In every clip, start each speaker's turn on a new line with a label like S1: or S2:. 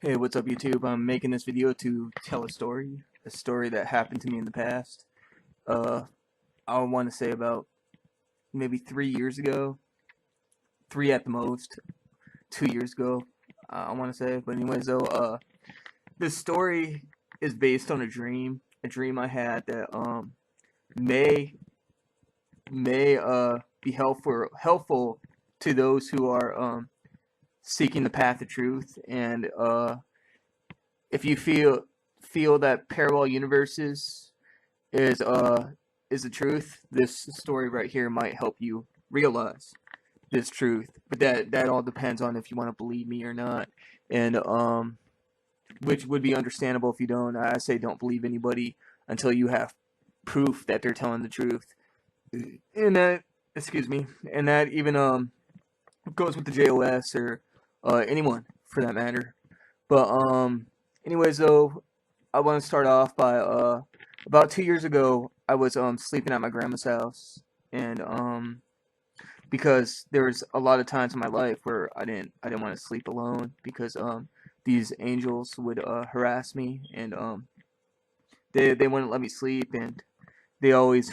S1: Hey, what's up YouTube? I'm making this video to tell a story that happened to me in the past. Uh, I want to say about maybe 3 years ago, three at the most, 2 years ago, I want to say. But anyways, though, this story is based on a dream I had that may be helpful to those who are seeking the path of truth. And if you feel that parallel universes is the truth, this story right here might help you realize this truth. But that all depends on if you want to believe me or not, and which would be understandable if you don't. I say don't believe anybody until you have proof that they're telling the truth, and that excuse me, and that even goes with the JOS or anyone for that matter. But anyways though, I want to start off by about 2 years ago, I was sleeping at my grandma's house, and because there was a lot of times in my life where I didn't want to sleep alone because these angels would harass me, and they wouldn't let me sleep, and they always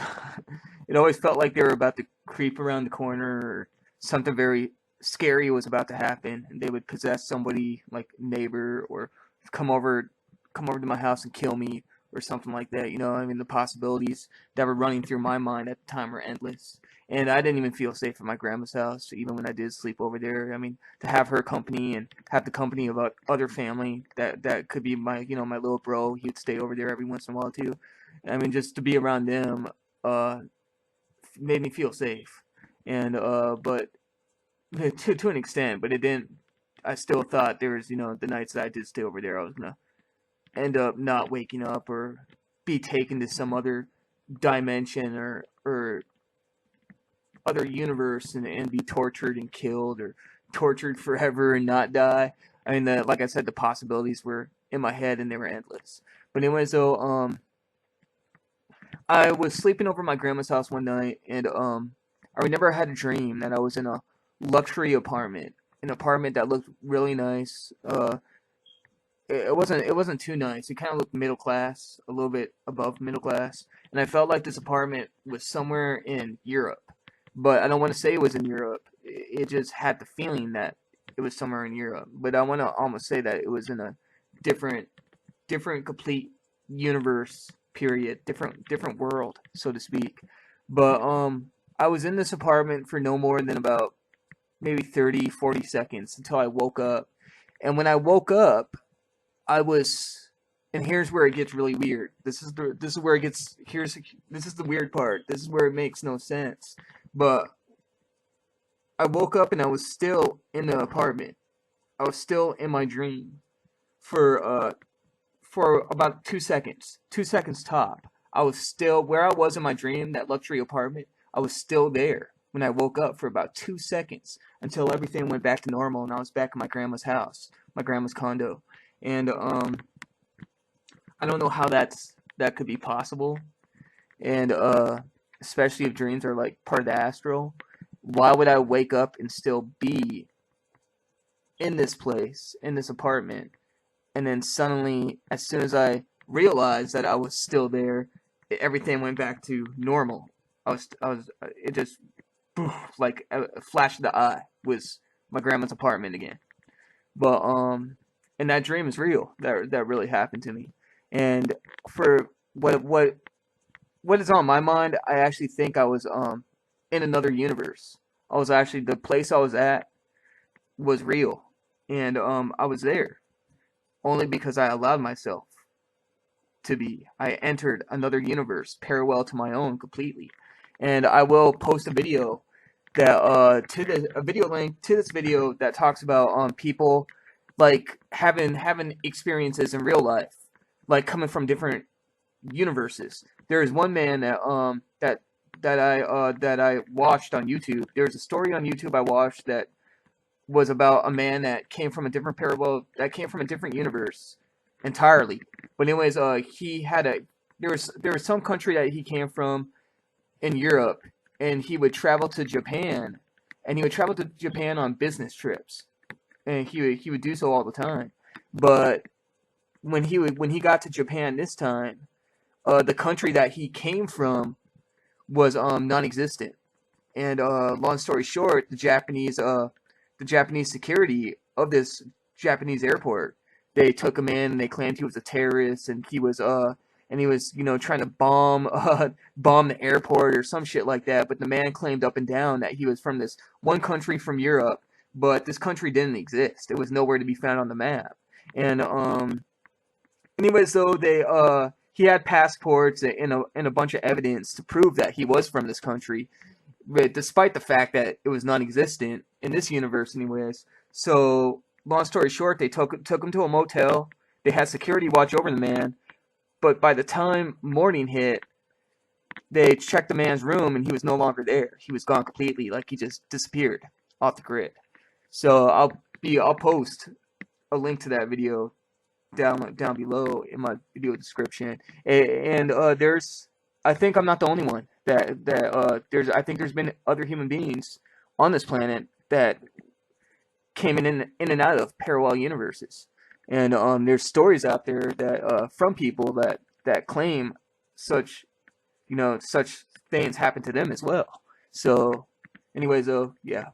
S1: it always felt like they were about to creep around the corner, or something very scary was about to happen, and they would possess somebody like neighbor, or come over come over to my house and kill me or something like that. I mean, the possibilities that were running through my mind at the time were endless. And I didn't even feel safe at my grandma's house, even when I did sleep over there. I mean, to have her company and have the company of other family that could be my little bro. He'd stay over there every once in a while too. I mean, just to be around them uh, made me feel safe. And but to an extent, but it didn't. I still thought there was, the nights that I did stay over there, I was gonna end up not waking up or be taken to some other dimension, or other universe, and be tortured and killed, or tortured forever and not die. I mean, like I said, the possibilities were in my head and they were endless. But anyways, though, I was sleeping over at my grandma's house one night, and I remember I had a dream that I was in a luxury apartment, an apartment that looked really nice. It wasn't too nice. It kind of looked middle class, a little bit above middle class, and I felt like this apartment was somewhere in Europe. But I don't want to say it was in Europe. It just had the feeling that it was somewhere in Europe. But I want to almost say that it was in a different, different complete universe period, different world, so to speak. But I was in this apartment for no more than about maybe 30, 40 seconds until I woke up. And when I woke up, I was, and here's where it gets really weird. This is where it gets here's this is the weird part. This is where it makes no sense. But I woke up and I was still in the apartment. I was still in my dream for about 2 seconds. 2 seconds top. I was still where I was in my dream, that luxury apartment. I was still there when I woke up for about 2 seconds until everything went back to normal and I was back in my grandma's house, my grandma's condo. And I don't know how that could be possible. And especially if dreams are like part of the astral. Why would I wake up and still be in this place, in this apartment, and then suddenly, as soon as I realized that I was still there, everything went back to normal. It just, like a flash of the eye, was my grandma's apartment again. But and that dream is real. That really happened to me. And for what is on my mind, I actually think I was in another universe. I was actually, the place I was at was real, and I was there only because I allowed myself to be. I entered another universe parallel to my own completely. And I will post a video that a video link to this video that talks about people like having experiences in real life, like coming from different universes. There is one man that I watched on YouTube. There's a story on YouTube I watched that was about a man that came from a different parallel, that came from a different universe entirely. But anyways, he had a there was some country that he came from in Europe, and he would travel to Japan, and he would travel to Japan on business trips, and he would do so all the time. But when he got to Japan this time, the country that he came from was non-existent. And long story short, the Japanese security of this Japanese airport, they took him in and they claimed he was a terrorist and he was trying to bomb the airport or some shit like that. But the man claimed up and down that he was from this one country from Europe, but this country didn't exist. It was nowhere to be found on the map. And anyways, though, he had passports and a bunch of evidence to prove that he was from this country, but despite the fact that it was non-existent in this universe, anyways. So, long story short, they took him to a motel. They had security watch over the man, but by the time morning hit, they checked the man's room and he was no longer there. He was gone completely, like he just disappeared off the grid. So I'll post a link to that video down below in my video description. And I think I'm not the only one I think there's been other human beings on this planet that came in and out of parallel universes. And there's stories out there that from people that claim such such things happen to them as well. So anyways, yeah.